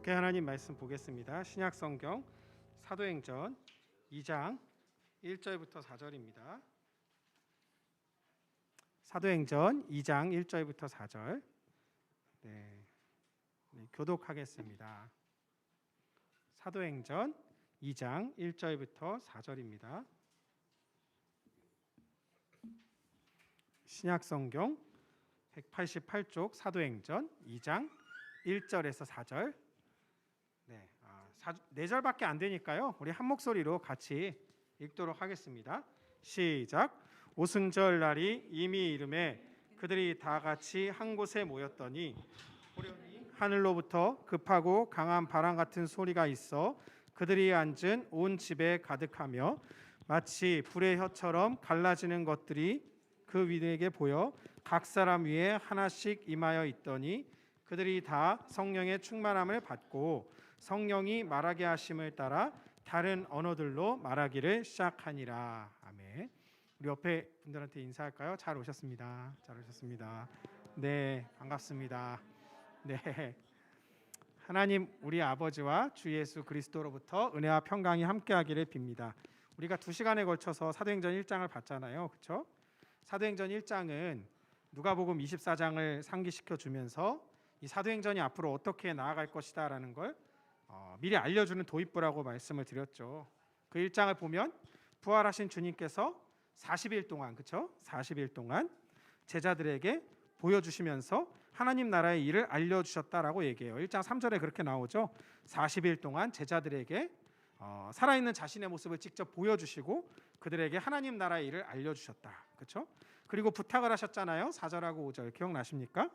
함께 하나님 말씀 보겠습니다. 신약 성경 사도행전 2장 1절부터 4절입니다. 사도행전 2장 1절부터 4절. 교독하겠습니다. 사도행전 2장 1절부터 4절입니다. 신약 성경 188쪽 사도행전 2장 1절에서 4절. 네 절밖에 안 되니까요. 우리 한 목소리로 같이 읽도록 하겠습니다. 시작. 오순절 날이 이미 이름에 그들이 다 같이 한 곳에 모였더니 호련히 하늘로부터 급하고 강한 바람 같은 소리가 있어 그들이 앉은 온 집에 가득하며 마치 불의 혀처럼 갈라지는 것들이 그 위에게 보여 각 사람 위에 하나씩 임하여 있더니 그들이 다 성령의 충만함을 받고 성령이 말하게 하심을 따라 다른 언어들로 말하기를 시작하니라. 아멘. 우리 옆에 분들한테 인사할까요? 잘 오셨습니다. 잘 오셨습니다. 네, 반갑습니다. 네, 하나님 우리 아버지와 주 예수 그리스도로부터 은혜와 평강이 함께하기를 빕니다. 우리가 2시간에 걸쳐서 사도행전 1장을 봤잖아요. 그렇죠? 사도행전 1장은 누가복음 24장을 상기시켜 주면서 이 사도행전이 앞으로 어떻게 나아갈 것이다라는 걸 미리 알려주는 도입부라고 말씀을 드렸죠. 그 1장을 보면 부활하신 주님께서 40일 동안, 그렇죠? 40일 동안 제자들에게 보여주시면서 하나님 나라의 일을 알려주셨다라고 얘기해요. 1장 3절에 그렇게 나오죠. 40일 동안 제자들에게 살아있는 자신의 모습을 직접 보여주시고 그들에게 하나님 나라의 일을 알려주셨다. 그렇죠? 그리고 부탁을 하셨잖아요. 4절하고 5절 기억나십니까?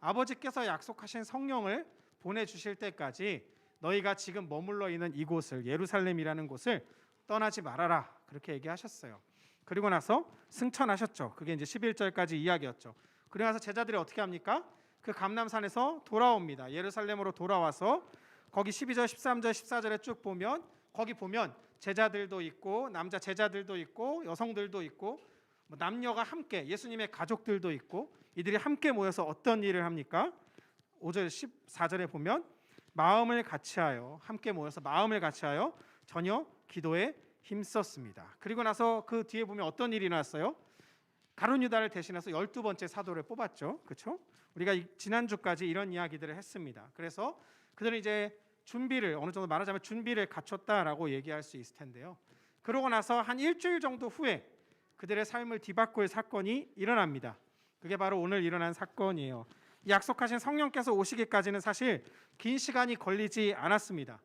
아버지께서 약속하신 성령을 보내주실 때까지 너희가 지금 머물러 있는 이곳을, 예루살렘이라는 곳을 떠나지 말아라. 그렇게 얘기하셨어요. 그리고 나서 승천하셨죠. 그게 이제 11절까지 이야기였죠. 그리고 나서 제자들이 어떻게 합니까? 그 감람산에서 돌아옵니다. 예루살렘으로 돌아와서 거기 12절, 13절, 14절에 쭉 보면 거기 보면 제자들도 있고 남자 제자들도 있고 여성들도 있고 남녀가 함께 예수님의 가족들도 있고 이들이 함께 모여서 어떤 일을 합니까? 5절 14절에 보면 마음을 같이하여 함께 모여서 마음을 같이하여 전혀 기도에 힘썼습니다. 그리고 나서 그 뒤에 보면 어떤 일이 일어났어요? 가룟 유다를 대신해서 12번째 사도를 뽑았죠. 그렇죠? 우리가 지난주까지 이런 이야기들을 했습니다. 그래서 그들은 이제 준비를 어느 정도 말하자면 준비를 갖췄다라고 얘기할 수 있을 텐데요. 그러고 나서 한 일주일 정도 후에 그들의 삶을 뒤바꿀 사건이 일어납니다. 그게 바로 오늘 일어난 사건이에요. 약속하신 성령께서 오시기까지는 사실 긴 시간이 걸리지 않았습니다.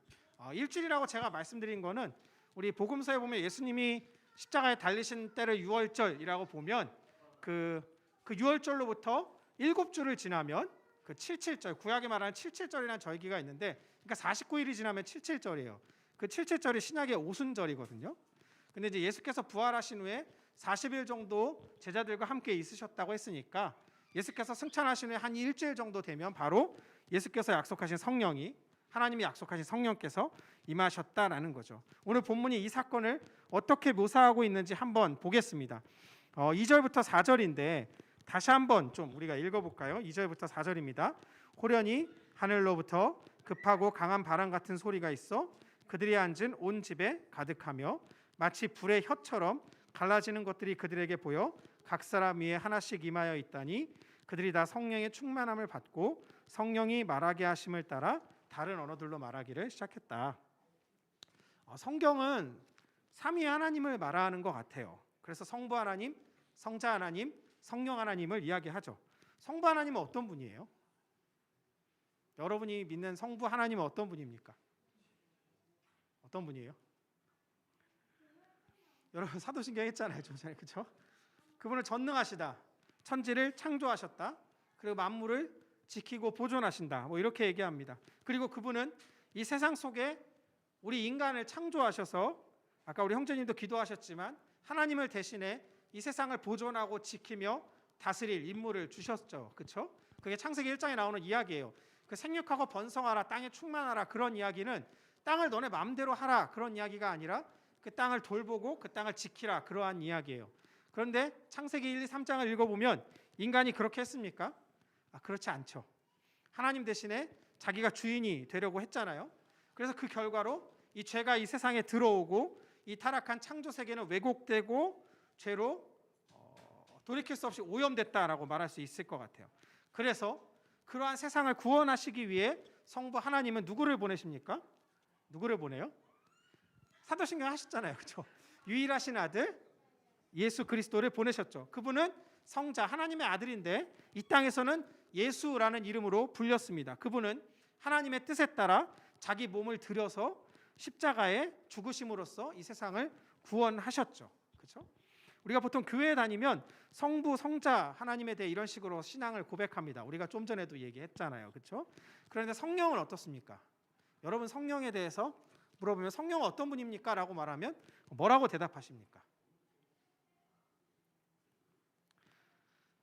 일주일이라고 제가 말씀드린 거는 우리 복음서에 보면 예수님이 십자가에 달리신 때를 유월절이라고 보면 그 6월절로부터 7주를 지나면 그 77절, 구약에 말하는 77절이라는 절기가 있는데 그러니까 49일이 지나면 77절이에요. 그 77절이 신약의 오순절이거든요. 근데 이제 예수께서 부활하신 후에 40일 정도 제자들과 함께 있으셨다고 했으니까 예수께서 승천하신 후에 한 일주일 정도 되면 바로 예수께서 약속하신 성령이 하나님이 약속하신 성령께서 임하셨다라는 거죠. 오늘 본문이 이 사건을 어떻게 묘사하고 있는지 한번 보겠습니다. 2절부터 4절인데 다시 한번 좀 우리가 읽어볼까요? 2절부터 4절입니다. 호련히 하늘로부터 급하고 강한 바람 같은 소리가 있어 그들이 앉은 온 집에 가득하며 마치 불의 혀처럼 갈라지는 것들이 그들에게 보여 각 사람 위에 하나씩 임하여 있다니 그들이 다 성령의 충만함을 받고 성령이 말하게 하심을 따라 다른 언어들로 말하기를 시작했다. 성경은 삼위 하나님을 말하는 것 같아요. 그래서 성부 하나님, 성자 하나님, 성령 하나님을 이야기하죠. 성부 하나님은 어떤 분이에요? 여러분이 믿는 성부 하나님은 어떤 분입니까? 어떤 분이에요? 여러분 사도신경 했잖아요, 좀 전에. 그렇죠? 그분은 전능하시다. 천지를 창조하셨다. 그리고 만물을 지키고 보존하신다. 뭐 이렇게 얘기합니다. 그리고 그분은 이 세상 속에 우리 인간을 창조하셔서 아까 우리 형제님도 기도하셨지만 하나님을 대신해 이 세상을 보존하고 지키며 다스릴 임무를 주셨죠. 그렇죠? 그게 창세기 1장에 나오는 이야기예요. 그 생육하고 번성하라, 땅에 충만하라 그런 이야기는 땅을 너네 마음대로 하라 그런 이야기가 아니라 그 땅을 돌보고 그 땅을 지키라 그러한 이야기예요. 그런데 창세기 1, 2, 3장을 읽어보면 인간이 그렇게 했습니까? 그렇지 않죠. 하나님 대신에 자기가 주인이 되려고 했잖아요. 그래서 그 결과로 이 죄가 이 세상에 들어오고 이 타락한 창조 세계는 왜곡되고 죄로 돌이킬 수 없이 오염됐다라고 말할 수 있을 것 같아요. 그래서 그러한 세상을 구원하시기 위해 성부 하나님은 누구를 보내십니까? 누구를 보내요? 사도신경 하셨잖아요. 그렇죠? 유일하신 아들 예수 그리스도를 보내셨죠. 그분은 성자 하나님의 아들인데 이 땅에서는 예수라는 이름으로 불렸습니다. 그분은 하나님의 뜻에 따라 자기 몸을 들여서 십자가에 죽으심으로써 이 세상을 구원하셨죠. 그렇죠? 우리가 보통 교회에 다니면 성부, 성자, 하나님에 대해 이런 식으로 신앙을 고백합니다. 우리가 좀 전에도 얘기했잖아요. 그렇죠? 그런데 성령은 어떻습니까? 여러분 성령에 대해서 물어보면 성령은 어떤 분입니까? 라고 말하면 뭐라고 대답하십니까?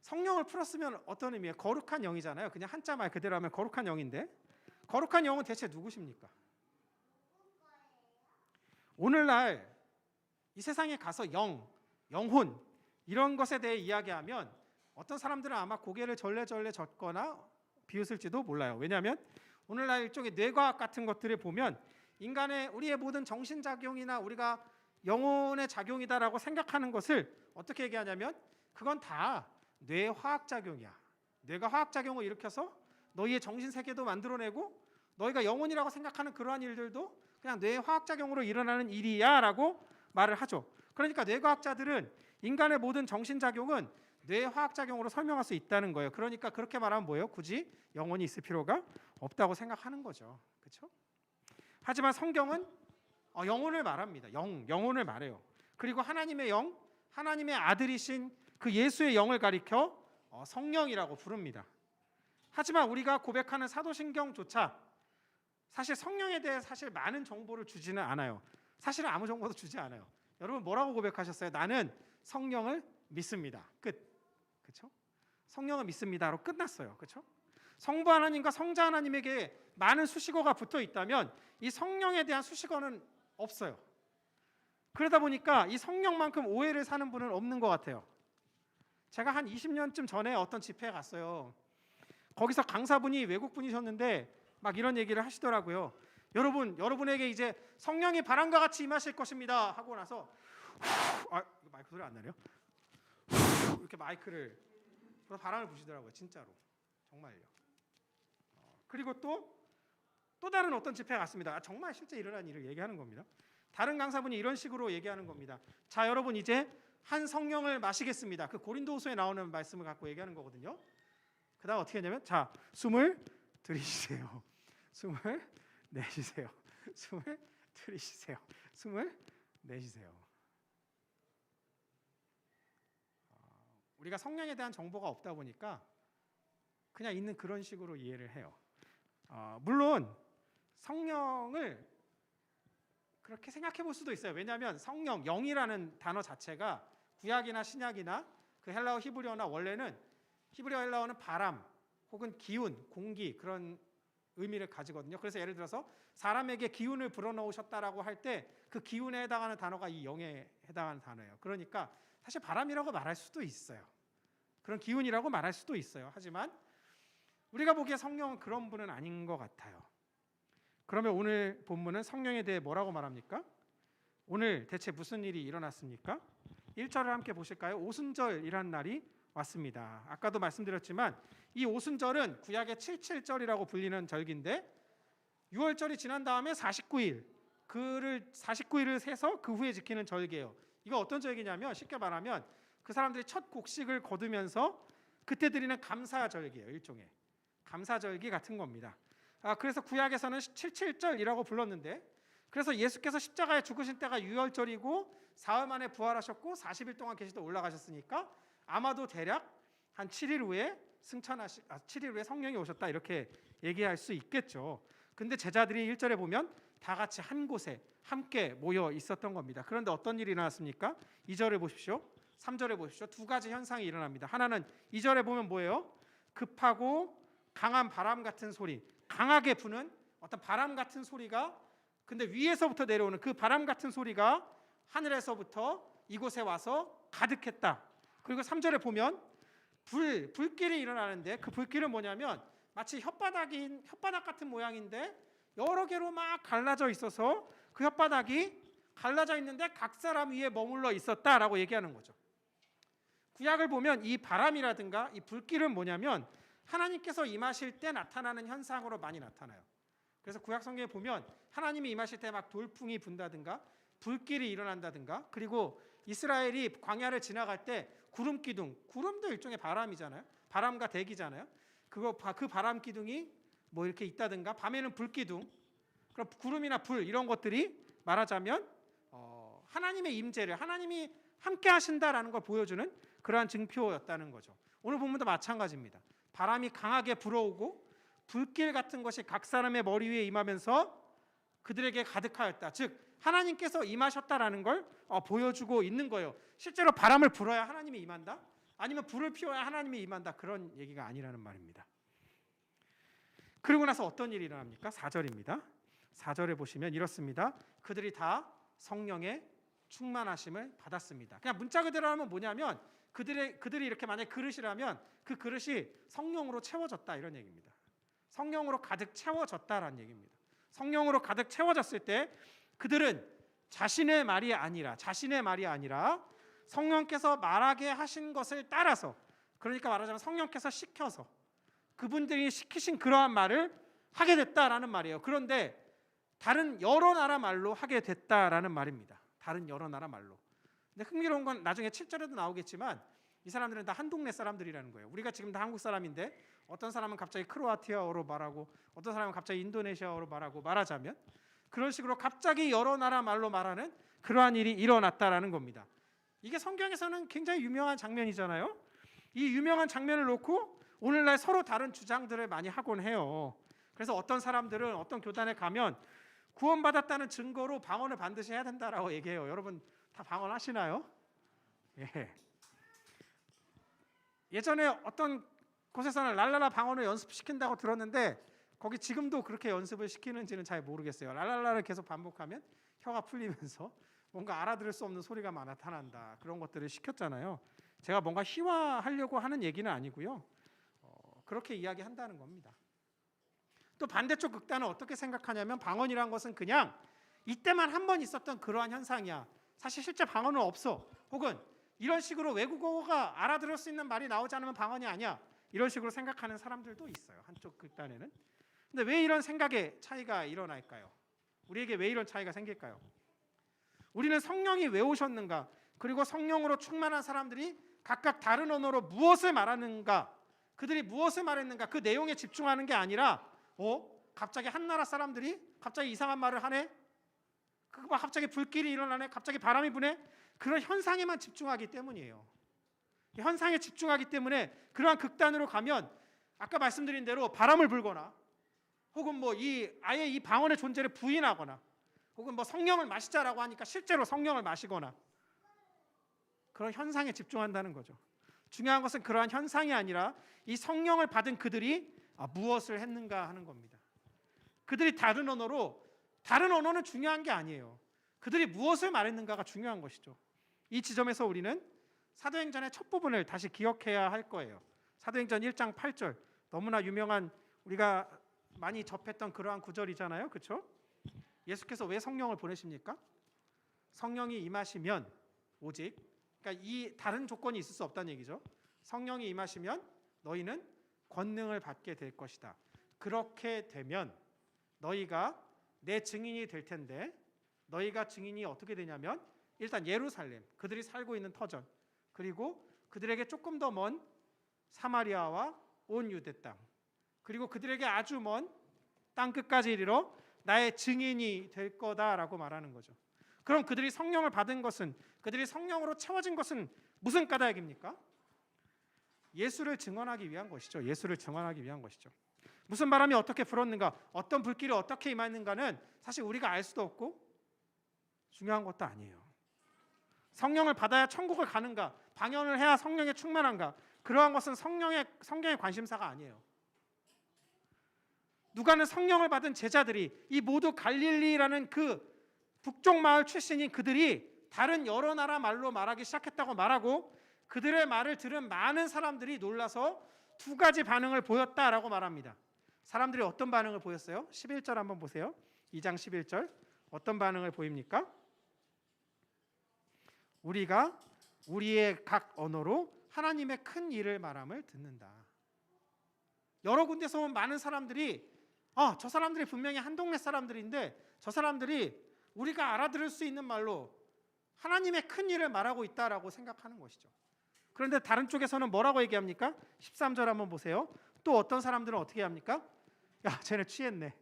성령을 풀었으면 어떤 의미예요? 거룩한 영이잖아요. 그냥 한자 말 그대로 하면 거룩한 영인데 거룩한 영은 대체 누구십니까? 오늘날 이 세상에 가서 영혼 이런 것에 대해 이야기하면 어떤 사람들은 아마 고개를 절레절레 젓거나 비웃을지도 몰라요. 왜냐하면 오늘날 일종의 뇌과학 같은 것들을 보면 인간의 우리의 모든 정신작용이나 우리가 영혼의 작용이다라고 생각하는 것을 어떻게 얘기하냐면 그건 다 뇌화학작용이야. 뇌가 화학작용을 일으켜서 너희의 정신세계도 만들어내고 너희가 영혼이라고 생각하는 그러한 일들도 그냥 뇌화학작용으로 일어나는 일이야 라고 말을 하죠. 그러니까 뇌과학자들은 인간의 모든 정신작용은 뇌화학작용으로 설명할 수 있다는 거예요. 그러니까 그렇게 말하면 뭐예요? 굳이 영혼이 있을 필요가 없다고 생각하는 거죠. 그렇죠? 하지만 성경은 영혼을 말합니다. 영혼을 말해요. 그리고 하나님의 영, 하나님의 아들이신 그 예수의 영을 가리켜 성령이라고 부릅니다. 하지만 우리가 고백하는 사도신경조차 사실 성령에 대해 사실 많은 정보를 주지는 않아요. 사실은 아무 정보도 주지 않아요. 여러분 뭐라고 고백하셨어요? 나는 성령을 믿습니다. 끝. 그렇죠? 성령을 믿습니다로 끝났어요. 그렇죠? 성부 하나님과 성자 하나님에게 많은 수식어가 붙어 있다면 이 성령에 대한 수식어는 없어요. 그러다 보니까 이 성령만큼 오해를 사는 분은 없는 것 같아요. 제가 한 20년쯤 전에 어떤 집회에 갔어요. 거기서 강사분이 외국분이셨는데 막 이런 얘기를 하시더라고요. 여러분에게 이제 성령이 바람과 같이 임하실 것입니다 하고 나서 마이크 소리 안 나네요. 이렇게 마이크를 바람을 부시더라고요. 진짜로. 정말요. 그리고 또 다른 어떤 집회에 갔습니다. 정말 실제 일어난 일을 얘기하는 겁니다. 다른 강사분이 이런 식으로 얘기하는 겁니다. 자, 여러분 이제 한 성령을 마시겠습니다. 그 고린도후서에 나오는 말씀을 갖고 얘기하는 거거든요. 그다음 어떻게 했냐면 자, 숨을 들이쉬세요. 숨을 내쉬세요. 숨을 들이쉬세요. 숨을 내쉬세요. 우리가 성령에 대한 정보가 없다 보니까 그냥 있는 그런 식으로 이해를 해요. 물론 성령을 그렇게 생각해 볼 수도 있어요. 왜냐하면 성령, 영이라는 단어 자체가 구약이나 신약이나 그 헬라어, 히브리어나 원래는 히브리어, 헬라어는 바람 혹은 기운, 공기 그런 의미를 가지거든요. 그래서 예를 들어서 사람에게 기운을 불어넣으셨다라고 할 때 그 기운에 해당하는 단어가 이 영에 해당하는 단어예요. 그러니까 사실 바람이라고 말할 수도 있어요. 그런 기운이라고 말할 수도 있어요. 하지만 우리가 보기에 성령은 그런 분은 아닌 것 같아요. 그러면 오늘 본문은 성령에 대해 뭐라고 말합니까? 오늘 대체 무슨 일이 일어났습니까? 1절을 함께 보실까요? 오순절이라는 날이 왔습니다. 아까도 말씀드렸지만 이 오순절은 구약의 77절이라고 불리는 절기인데 6월절이 지난 다음에 49일을 세서 그 후에 지키는 절기예요. 이거 어떤 절기냐면 쉽게 말하면 그 사람들이 첫 곡식을 거두면서 그때 드리는 감사절기예요. 일종의 감사절기 같은 겁니다. 그래서 구약에서는 77절이라고 불렀는데 그래서 예수께서 십자가에 죽으신 때가 6월절이고 사흘 만에 부활하셨고 40일 동안 계시다 올라가셨으니까 아마도 대략 한 7일 후에 7일 후에 성령이 오셨다 이렇게 얘기할 수 있겠죠. 근데 제자들이 1절에 보면 다 같이 한 곳에 함께 모여 있었던 겁니다. 그런데 어떤 일이 일어났습니까? 2절에 보십시오. 3절에 보십시오. 두 가지 현상이 일어납니다. 하나는 2절에 보면 뭐예요? 급하고 강한 바람 같은 소리, 강하게 부는 어떤 바람 같은 소리가 근데 위에서부터 내려오는 그 바람 같은 소리가 하늘에서부터 이곳에 와서 가득했다. 그리고 3절에 보면 불길이 일어나는데 그 불길은 뭐냐면 마치 혓바닥 같은 모양인데 여러 개로 막 갈라져 있어서 그 혓바닥이 갈라져 있는데 각 사람 위에 머물러 있었다라고 얘기하는 거죠. 구약을 보면 이 바람이라든가 이 불길은 뭐냐면 하나님께서 임하실 때 나타나는 현상으로 많이 나타나요. 그래서 구약 성경에 보면 하나님이 임하실 때 막 돌풍이 분다든가 불길이 일어난다든가, 그리고 이스라엘이 광야를 지나갈 때 구름 기둥, 구름도 일종의 바람이잖아요. 바람과 대기잖아요. 그 바람 기둥이 뭐 이렇게 있다든가, 밤에는 불 기둥, 그럼 구름이나 불 이런 것들이 말하자면 하나님의 임재를, 하나님이 함께 하신다라는 걸 보여주는 그러한 증표였다는 거죠. 오늘 본문도 마찬가지입니다. 바람이 강하게 불어오고 불길 같은 것이 각 사람의 머리 위에 임하면서 그들에게 가득하였다. 즉 하나님께서 임하셨다라는 걸 보여주고 있는 거예요. 실제로 바람을 불어야 하나님이 임한다? 아니면 불을 피워야 하나님이 임한다? 그런 얘기가 아니라는 말입니다. 그러고 나서 어떤 일이 일어납니까? 4절입니다. 4절에 보시면 이렇습니다. 그들이 다 성령의 충만하심을 받았습니다. 그냥 문자 그대로 하면 뭐냐면 그들이 이렇게 만약 그릇이라면 그 그릇이 성령으로 채워졌다 이런 얘기입니다. 성령으로 가득 채워졌다라는 얘기입니다. 성령으로 가득 채워졌을 때 그들은 자신의 말이 아니라 성령께서 말하게 하신 것을 따라서, 그러니까 말하자면 성령께서 시켜서 그분들이 시키신 그러한 말을 하게 됐다라는 말이에요. 그런데 다른 여러 나라 말로 하게 됐다라는 말입니다. 다른 여러 나라 말로. 근데 흥미로운 건 나중에 7절에도 나오겠지만 이 사람들은 다 한 동네 사람들이라는 거예요. 우리가 지금 다 한국 사람인데 어떤 사람은 갑자기 크로아티아어로 말하고 어떤 사람은 갑자기 인도네시아어로 말하고, 말하자면 그런 식으로 갑자기 여러 나라 말로 말하는 그러한 일이 일어났다라는 겁니다. 이게 성경에서는 굉장히 유명한 장면이잖아요. 이 유명한 장면을 놓고 오늘날 서로 다른 주장들을 많이 하곤 해요. 그래서 어떤 사람들은 어떤 교단에 가면 구원받았다는 증거로 방언을 반드시 해야 된다라고 얘기해요. 여러분 다 방언하시나요? 예. 예전에 어떤 곳에서는 랄랄라 방언을 연습시킨다고 들었는데 거기 지금도 그렇게 연습을 시키는지는 잘 모르겠어요. 랄랄라를 계속 반복하면 혀가 풀리면서 뭔가 알아들을 수 없는 소리가 나타난다. 그런 것들을 시켰잖아요. 제가 뭔가 희화하려고 하는 얘기는 아니고요. 그렇게 이야기한다는 겁니다. 또 반대쪽 극단은 어떻게 생각하냐면 방언이란 것은 그냥 이때만 한 번 있었던 그러한 현상이야. 사실 실제 방언은 없어. 혹은 이런 식으로 외국어가 알아들을 수 있는 말이 나오지 않으면 방언이 아니야. 이런 식으로 생각하는 사람들도 있어요. 한쪽 극단에는. 근데 왜 이런 생각의 차이가 일어날까요? 우리에게 왜 이런 차이가 생길까요? 우리는 성령이 왜 오셨는가, 그리고 성령으로 충만한 사람들이 각각 다른 언어로 무엇을 말하는가, 그들이 무엇을 말했는가, 그 내용에 집중하는 게 아니라 갑자기 한 나라 사람들이 갑자기 이상한 말을 하네, 갑자기 불길이 일어나네, 갑자기 바람이 부네, 그런 현상에만 집중하기 때문이에요. 현상에 집중하기 때문에 그러한 극단으로 가면 아까 말씀드린 대로 바람을 불거나, 혹은 아예 이 방언의 존재를 부인하거나, 혹은 성령을 마시자라고 하니까 실제로 성령을 마시거나, 그런 현상에 집중한다는 거죠. 중요한 것은 그러한 현상이 아니라 이 성령을 받은 그들이 무엇을 했는가 하는 겁니다. 그들이 다른 언어는 중요한 게 아니에요. 그들이 무엇을 말했는가가 중요한 것이죠. 이 지점에서 우리는 사도행전의 첫 부분을 다시 기억해야 할 거예요. 사도행전 1장 8절, 너무나 유명한, 우리가 많이 접했던 그러한 구절이잖아요. 그렇죠? 예수께서 왜 성령을 보내십니까? 성령이 임하시면 오직, 그러니까 이 다른 조건이 있을 수 없다는 얘기죠. 성령이 임하시면 너희는 권능을 받게 될 것이다. 그렇게 되면 너희가 내 증인이 될 텐데, 너희가 증인이 어떻게 되냐면 일단 예루살렘, 그들이 살고 있는 터전, 그리고 그들에게 조금 더 먼 사마리아와 온 유대 땅, 그리고 그들에게 아주 먼 땅 끝까지 이르러 나의 증인이 될 거다라고 말하는 거죠. 그럼 그들이 성령을 받은 것은, 그들이 성령으로 채워진 것은 무슨 까닭입니까? 예수를 증언하기 위한 것이죠. 예수를 증언하기 위한 것이죠. 무슨 바람이 어떻게 불었는가, 어떤 불길이 어떻게 임했는가는 사실 우리가 알 수도 없고 중요한 것도 아니에요. 성령을 받아야 천국을 가는가, 방언을 해야 성령에 충만한가, 그러한 것은 성경의 관심사가 아니에요. 누가는 성령을 받은 제자들이, 이 모두 갈릴리라는 그 북쪽 마을 출신인 그들이 다른 여러 나라 말로 말하기 시작했다고 말하고, 그들의 말을 들은 많은 사람들이 놀라서 두 가지 반응을 보였다라고 말합니다. 사람들이 어떤 반응을 보였어요? 11절 한번 보세요. 2장 11절 어떤 반응을 보입니까? 우리가 우리의 각 언어로 하나님의 큰 일을 말함을 듣는다. 여러 군데서 온 많은 사람들이 저 사람들이 분명히 한 동네 사람들인데 저 사람들이 우리가 알아들을 수 있는 말로 하나님의 큰 일을 말하고 있다라고 생각하는 것이죠. 그런데 다른 쪽에서는 뭐라고 얘기합니까? 13절 한번 보세요. 또 어떤 사람들은 어떻게 합니까? 야, 쟤네 취했네.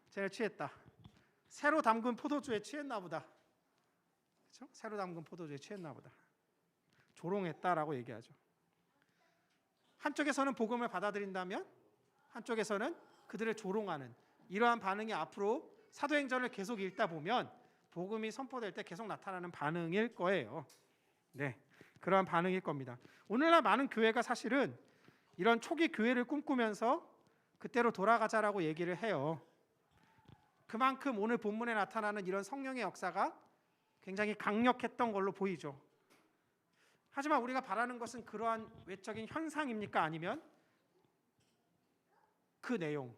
쟤네 취했다. 새로 담근 포도주에 취했나 보다. 그렇죠? 새로 담근 포도주에 취했나 보다. 조롱했다라고 얘기하죠. 한쪽에서는 복음을 받아들인다면 한쪽에서는 그들을 조롱하는 이러한 반응이 앞으로 사도행전을 계속 읽다 보면 복음이 선포될 때 계속 나타나는 반응일 거예요. 네, 그러한 반응일 겁니다. 오늘날 많은 교회가 사실은 이런 초기 교회를 꿈꾸면서 그때로 돌아가자라고 얘기를 해요. 그만큼 오늘 본문에 나타나는 이런 성령의 역사가 굉장히 강력했던 걸로 보이죠. 하지만 우리가 바라는 것은 그러한 외적인 현상입니까? 아니면 그 내용,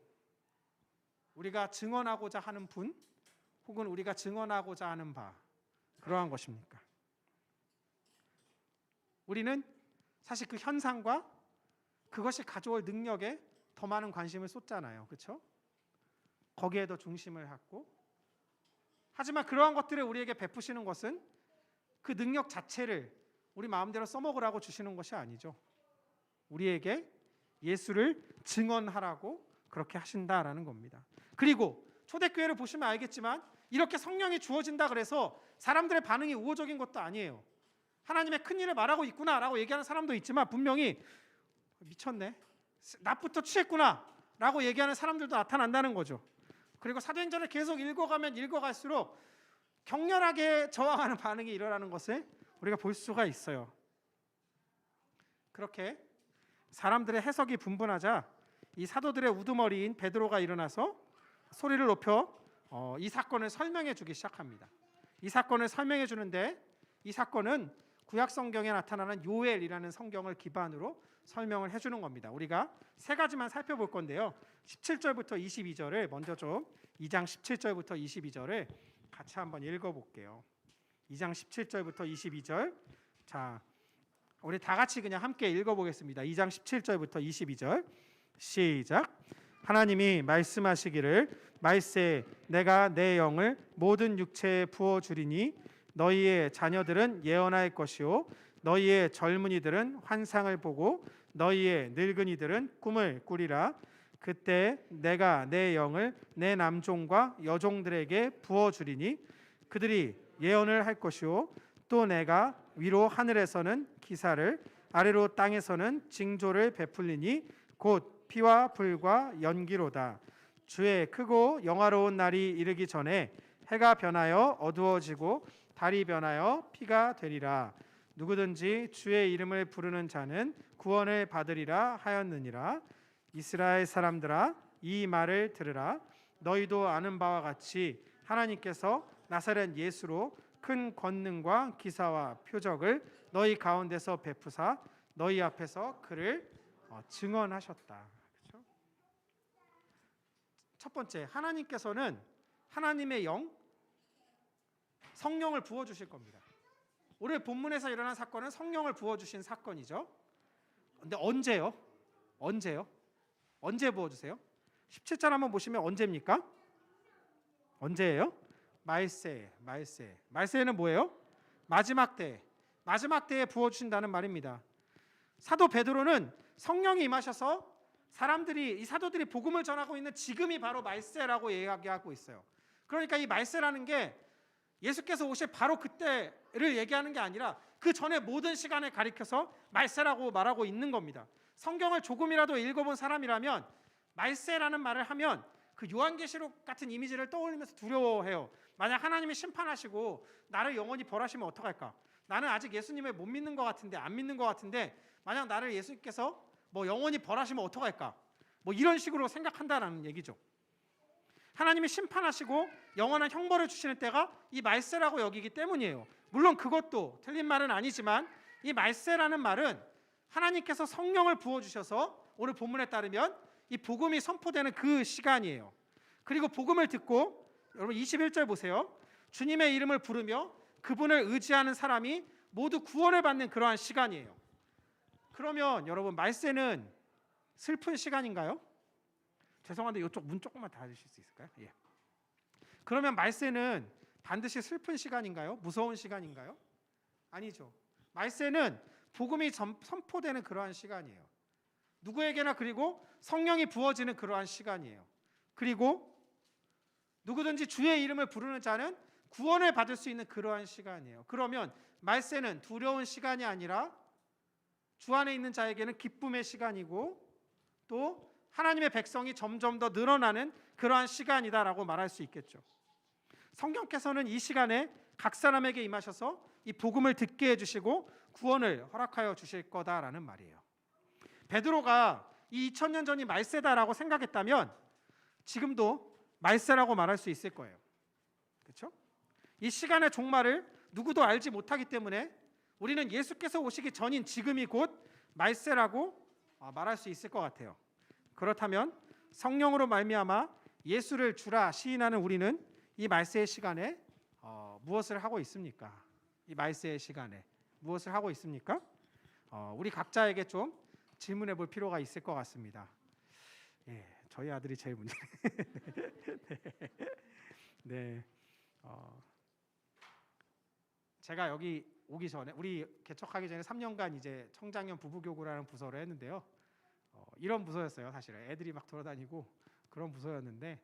우리가 증언하고자 하는 분 혹은 우리가 증언하고자 하는 바, 그러한 것입니까? 우리는 사실 그 현상과 그것이 가져올 능력에 더 많은 관심을 쏟잖아요. 그렇죠? 거기에 더 중심을 갖고, 하지만 그러한 것들을 우리에게 베푸시는 것은 그 능력 자체를 우리 마음대로 써먹으라고 주시는 것이 아니죠. 우리에게 예수를 증언하라고 그렇게 하신다라는 겁니다. 그리고 초대교회를 보시면 알겠지만 이렇게 성령이 주어진다 그래서 사람들의 반응이 우호적인 것도 아니에요. 하나님의 큰 일을 말하고 있구나라고 얘기하는 사람도 있지만 분명히 미쳤네, 낮부터 취했구나 라고 얘기하는 사람들도 나타난다는 거죠. 그리고 사도행전을 계속 읽어가면 읽어갈수록 격렬하게 저항하는 반응이 일어나는 것을 우리가 볼 수가 있어요. 그렇게 사람들의 해석이 분분하자 이 사도들의 우두머리인 베드로가 일어나서 소리를 높여 이 사건을 설명해 주기 시작합니다. 이 사건을 설명해 주는데 이 사건은 구약 성경에 나타나는 요엘이라는 성경을 기반으로 설명을 해주는 겁니다. 우리가 세 가지만 살펴볼 건데요. 17절부터 22절을 먼저 좀 2장 17절부터 22절을 같이 한번 읽어볼게요. 2장 17절부터 22절. 자, 우리 다 같이 그냥 함께 읽어보겠습니다. 2장 17절부터 22절 시작. 하나님이 말씀하시기를 말세 내가 내 영을 모든 육체에 부어주리니 너희의 자녀들은 예언할 것이요 너희의 젊은이들은 환상을 보고 너희의 늙은이들은 꿈을 꾸리라. 그때 내가 내 영을 내 남종과 여종들에게 부어주리니 그들이 예언을 할 것이요 또 내가 위로 하늘에서는 기사를 아래로 땅에서는 징조를 베풀리니 곧 피와 불과 연기로다. 주의 크고 영화로운 날이 이르기 전에 해가 변하여 어두워지고 달이 변하여 피가 되리라. 누구든지 주의 이름을 부르는 자는 구원을 받으리라 하였느니라. 이스라엘 사람들아 이 말을 들으라. 너희도 아는 바와 같이 하나님께서 나사렛 예수로 큰 권능과 기사와 표적을 너희 가운데서 베푸사 너희 앞에서 그를 증언하셨다. 그렇죠? 첫 번째, 하나님께서는 하나님의 영, 성령을 부어주실 겁니다. 오늘 본문에서 일어난 사건은 성령을 부어주신 사건이죠. 근데 언제요? 언제 부어주세요? 17절 한번 보시면 언제입니까? 언제예요? 말세는 뭐예요? 마지막 때에 부어주신다는 말입니다. 사도 베드로는 성령이 임하셔서 이 사도들이 복음을 전하고 있는 지금이 바로 말세라고 이야기하고 있어요. 그러니까 이 말세라는 게 예수께서 오실 바로 그때를 얘기하는 게 아니라 그 전에 모든 시간을 가리켜서 말세라고 말하고 있는 겁니다. 성경을 조금이라도 읽어본 사람이라면 말세라는 말을 하면 그 요한계시록 같은 이미지를 떠올리면서 두려워해요. 만약 하나님이 심판하시고 나를 영원히 벌하시면 어떡할까? 나는 아직 예수님을 못 믿는 것 같은데, 안 믿는 것 같은데 만약 나를 예수님께서 영원히 벌하시면 어떡할까? 이런 식으로 생각한다라는 얘기죠. 하나님이 심판하시고 영원한 형벌을 주시는 때가 이 말세라고 여기기 때문이에요. 물론 그것도 틀린 말은 아니지만 이 말세라는 말은 하나님께서 성령을 부어주셔서 오늘 본문에 따르면 이 복음이 선포되는 그 시간이에요. 그리고 복음을 듣고 여러분 21절 보세요. 주님의 이름을 부르며 그분을 의지하는 사람이 모두 구원을 받는 그러한 시간이에요. 그러면 여러분 말세는 슬픈 시간인가요? 죄송한데 이쪽 문 조금만 닫으실 수 있을까요? 예. 그러면 말세는 반드시 슬픈 시간인가요? 무서운 시간인가요? 아니죠. 말세는 복음이 선포되는 그러한 시간이에요. 누구에게나 그리고 성령이 부어지는 그러한 시간이에요. 그리고 누구든지 주의 이름을 부르는 자는 구원을 받을 수 있는 그러한 시간이에요. 그러면 말세는 두려운 시간이 아니라 주 안에 있는 자에게는 기쁨의 시간이고 또 하나님의 백성이 점점 더 늘어나는 그러한 시간이다라고 말할 수 있겠죠. 성령께서는 이 시간에 각 사람에게 임하셔서 이 복음을 듣게 해주시고 구원을 허락하여 주실 거다라는 말이에요. 베드로가 이 2000년 전이 말세다라고 생각했다면 지금도 말세라고 말할 수 있을 거예요. 그렇죠? 이 시간의 종말을 누구도 알지 못하기 때문에 우리는 예수께서 오시기 전인 지금이 곧 말세라고 말할 수 있을 것 같아요. 그렇다면 성령으로 말미암아 예수를 주라 시인하는 우리는 이 말세의 시간에 무엇을 하고 있습니까? 이 말세의 시간에 무엇을 하고 있습니까? 우리 각자에게 좀 질문해 볼 필요가 있을 것 같습니다. 예, 저희 아들이 제일 문제. 네, 제가 여기 오기 전에 우리 개척하기 전에 3년간 이제 청장년 부부교구라는 부서를 했는데요. 이런 부서였어요. 사실은 애들이 막 돌아다니고 그런 부서였는데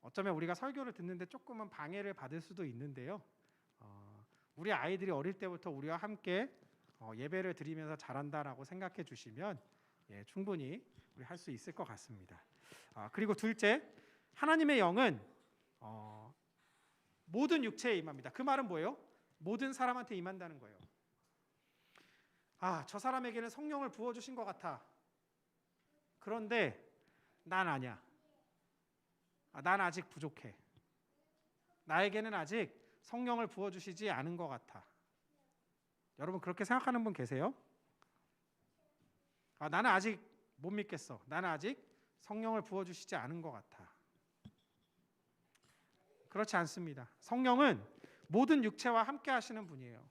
어쩌면 우리가 설교를 듣는데 조금은 방해를 받을 수도 있는데요. 우리 아이들이 어릴 때부터 우리와 함께 예배를 드리면서 자란다라고 생각해 주시면 충분히 우리 할 수 있을 것 같습니다. 그리고 둘째, 하나님의 영은 모든 육체에 임합니다. 그 말은 뭐예요? 모든 사람한테 임한다는 거예요. 저 사람에게는 성령을 부어주신 것 같아. 그런데 난 아니야. 난 아직 부족해. 나에게는 아직 성령을 부어주시지 않은 것 같아. 여러분 그렇게 생각하는 분 계세요? 나는 아직 못 믿겠어. 나는 아직 성령을 부어주시지 않은 것 같아. 그렇지 않습니다. 성령은 모든 육체와 함께 하시는 분이에요.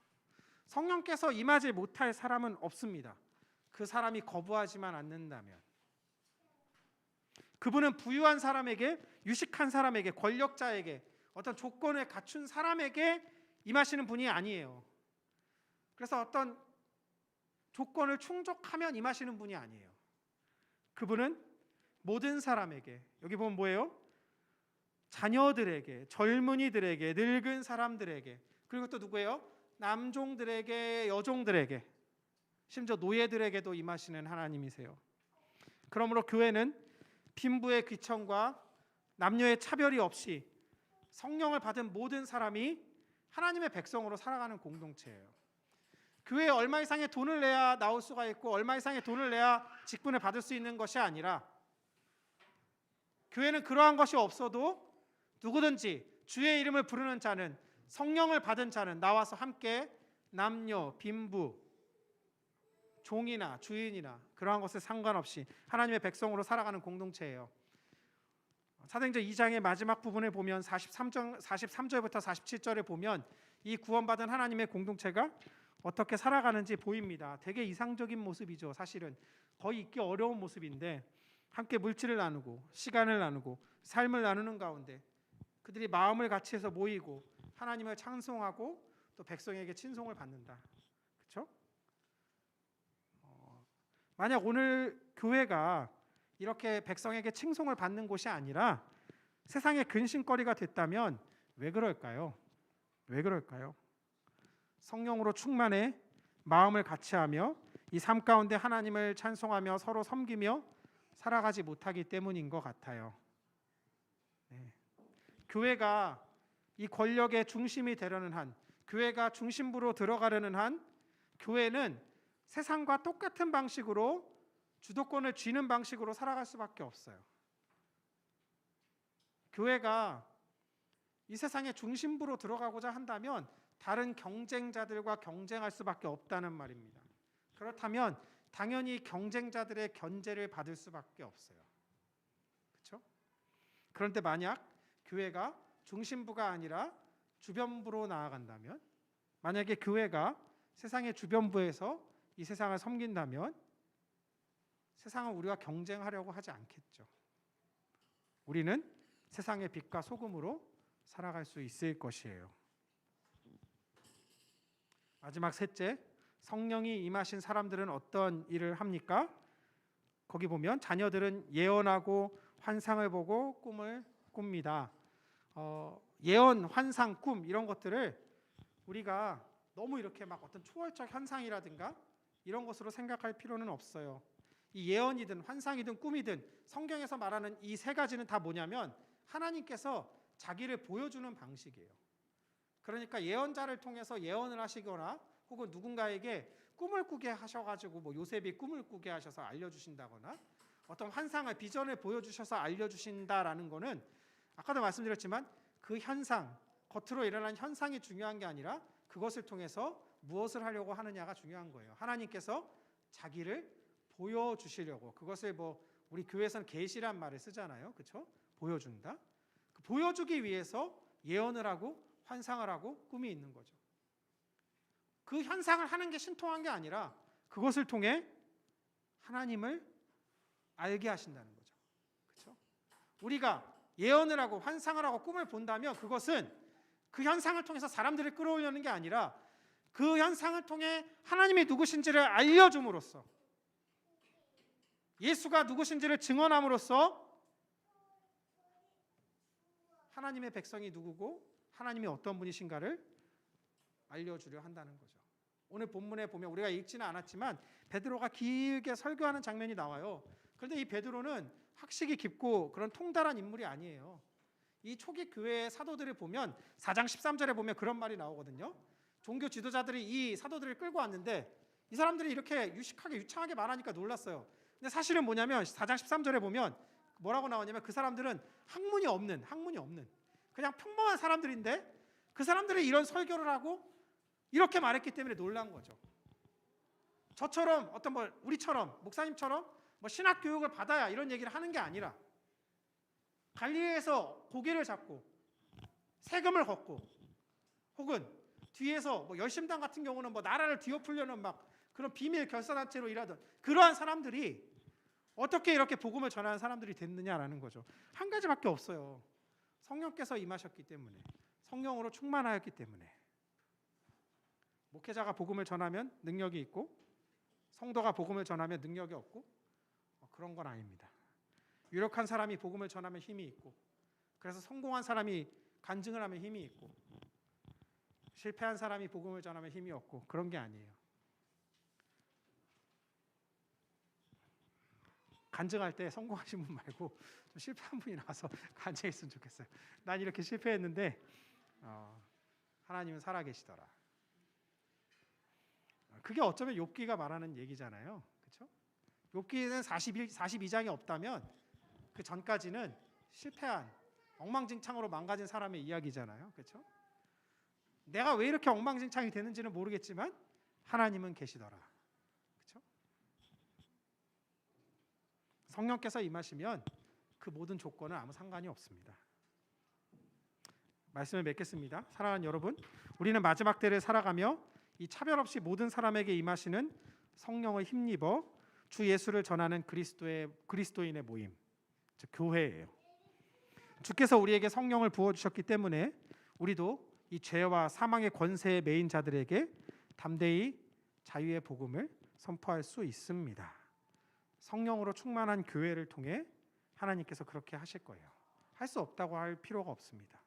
성령께서 임하지 못할 사람은 없습니다. 그 사람이 거부하지만 않는다면. 그분은 부유한 사람에게, 유식한 사람에게, 권력자에게, 어떤 조건을 갖춘 사람에게 임하시는 분이 아니에요. 그래서 어떤 조건을 충족하면 임하시는 분이 아니에요. 그분은 모든 사람에게, 여기 보면 뭐예요? 자녀들에게, 젊은이들에게, 늙은 사람들에게, 그리고 또 누구예요? 남종들에게, 여종들에게, 심지어 노예들에게도 임하시는 하나님이세요. 그러므로 교회는 빈부의 귀천과 남녀의 차별이 없이 성령을 받은 모든 사람이 하나님의 백성으로 살아가는 공동체예요. 교회에 얼마 이상의 돈을 내야 나올 수가 있고 얼마 이상의 돈을 내야 직분을 받을 수 있는 것이 아니라 교회는 그러한 것이 없어도 누구든지 주의 이름을 부르는 자는, 성령을 받은 자는 나와서 함께 남녀, 빈부, 종이나 주인이나 그러한 것에 상관없이 하나님의 백성으로 살아가는 공동체예요. 사도행전 2장의 마지막 부분에 보면 43절부터 47절에 보면 이 구원받은 하나님의 공동체가 어떻게 살아가는지 보입니다. 되게 이상적인 모습이죠. 사실은 거의 잊기 어려운 모습인데 함께 물질을 나누고 시간을 나누고 삶을 나누는 가운데 그들이 마음을 같이 해서 모이고 하나님을 찬송하고 또 백성에게 친송을 받는다. 그렇죠? 만약 오늘 교회가 이렇게 백성에게 칭송을 받는 곳이 아니라 세상의 근심거리가 됐다면 왜 그럴까요? 왜 그럴까요? 성령으로 충만해 마음을 같이하며 이 삶 가운데 하나님을 찬송하며 서로 섬기며 살아가지 못하기 때문인 것 같아요. 네. 교회가 이 권력의 중심이 되려는 한, 교회가 중심부로 들어가려는 한, 교회는 세상과 똑같은 방식으로 주도권을 쥐는 방식으로 살아갈 수밖에 없어요. 교회가 이 세상의 중심부로 들어가고자 한다면 다른 경쟁자들과 경쟁할 수밖에 없다는 말입니다. 그렇다면 당연히 경쟁자들의 견제를 받을 수밖에 없어요. 그렇죠? 그런데 만약 교회가 중심부가 아니라 주변부로 나아간다면, 만약에 교회가 세상의 주변부에서 이 세상을 섬긴다면 세상은 우리와 경쟁하려고 하지 않겠죠. 우리는 세상의 빛과 소금으로 살아갈 수 있을 것이에요. 마지막 셋째, 성령이 임하신 사람들은 어떤 일을 합니까? 거기 보면 자녀들은 예언하고 환상을 보고 꿈을 꿉니다. 예언, 환상, 꿈 이런 것들을 우리가 너무 이렇게 막 어떤 초월적 현상이라든가 이런 것으로 생각할 필요는 없어요. 이 예언이든 환상이든 꿈이든 성경에서 말하는 이 세 가지는 다 뭐냐면 하나님께서 자기를 보여주는 방식이에요. 그러니까 예언자를 통해서 예언을 하시거나 혹은 누군가에게 꿈을 꾸게 하셔가지고 뭐 요셉이 꿈을 꾸게 하셔서 알려주신다거나 어떤 환상을 비전을 보여주셔서 알려주신다라는 거는 아까도 말씀드렸지만 그 현상, 겉으로 일어난 현상이 중요한 게 아니라 그것을 통해서 무엇을 하려고 하느냐가 중요한 거예요. 하나님께서 자기를 보여주시려고, 그것을 뭐 우리 교회에서는 계시란 말을 쓰잖아요. 그렇죠? 보여준다. 보여주기 위해서 예언을 하고 환상을 하고 꿈이 있는 거죠. 그 현상을 하는 게 신통한 게 아니라 그것을 통해 하나님을 알게 하신다는 거죠. 그렇죠? 우리가 예언을 하고 환상을 하고 꿈을 본다면 그것은 그 현상을 통해서 사람들을 끌어올리는 게 아니라 그 현상을 통해 하나님이 누구신지를 알려줌으로써, 예수가 누구신지를 증언함으로써 하나님의 백성이 누구고 하나님이 어떤 분이신가를 알려주려 한다는 거죠. 오늘 본문에 보면 우리가 읽지는 않았지만 베드로가 길게 설교하는 장면이 나와요. 그런데 이 베드로는 학식이 깊고 그런 통달한 인물이 아니에요. 이 초기 교회의 사도들을 보면 4장 13절에 보면 그런 말이 나오거든요. 종교 지도자들이 이 사도들을 끌고 왔는데 이 사람들이 이렇게 유식하게 유창하게 말하니까 놀랐어요. 근데 사실은 뭐냐면 4장 13절에 보면 뭐라고 나오냐면 그 사람들은 학문이 없는 그냥 평범한 사람들인데 그 사람들이 이런 설교를 하고 이렇게 말했기 때문에 놀란 거죠. 저처럼 어떤 뭐 우리처럼 목사님처럼 뭐 신학 교육을 받아야 이런 얘기를 하는 게 아니라 갈릴리에서 고개를 잡고 세금을 걷고 혹은 뒤에서 뭐 열심당 같은 경우는 뭐 나라를 뒤엎으려는 막 그런 비밀 결사단체로 일하던 그러한 사람들이 어떻게 이렇게 복음을 전하는 사람들이 됐느냐라는 거죠. 한 가지밖에 없어요. 성령께서 임하셨기 때문에, 성령으로 충만하였기 때문에. 목회자가 복음을 전하면 능력이 있고 성도가 복음을 전하면 능력이 없고 그런 건 아닙니다. 유력한 사람이 복음을 전하면 힘이 있고, 그래서 성공한 사람이 간증을 하면 힘이 있고, 실패한 사람이 복음을 전하면 힘이 없고, 그런 게 아니에요. 간증할 때 성공하신 분 말고 좀 실패한 분이 나와서 간증했으면 좋겠어요. 난 이렇게 실패했는데 하나님은 살아계시더라. 그게 어쩌면 욥기가 말하는 얘기잖아요. 그렇죠? 욥기는 42장이 없다면 그 전까지는 실패한 엉망진창으로 망가진 사람의 이야기잖아요. 그렇죠? 내가 왜 이렇게 엉망진창이 되는지는 모르겠지만 하나님은 계시더라. 그렇죠? 성령께서 임하시면 그 모든 조건은 아무 상관이 없습니다. 말씀을 맺겠습니다. 사랑하는 여러분, 우리는 마지막 때를 살아가며 이 차별 없이 모든 사람에게 임하시는 성령을 힘입어 주 예수를 전하는 그리스도인의 모임, 즉 교회예요. 주께서 우리에게 성령을 부어주셨기 때문에 우리도 이 죄와 사망의 권세에 매인 자들에게 담대히 자유의 복음을 선포할 수 있습니다. 성령으로 충만한 교회를 통해 하나님께서 그렇게 하실 거예요. 할 수 없다고 할 필요가 없습니다.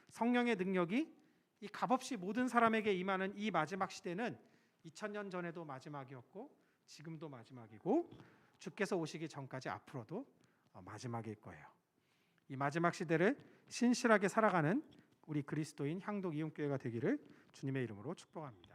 성령의 능력이 이 값없이 모든 사람에게 임하는 이 마지막 시대는 2000년 전에도 마지막이었고 지금도 마지막이고 주께서 오시기 전까지 앞으로도 마지막일 거예요. 이 마지막 시대를 신실하게 살아가는 우리 그리스도인 향독 이음교회가 되기를 주님의 이름으로 축복합니다.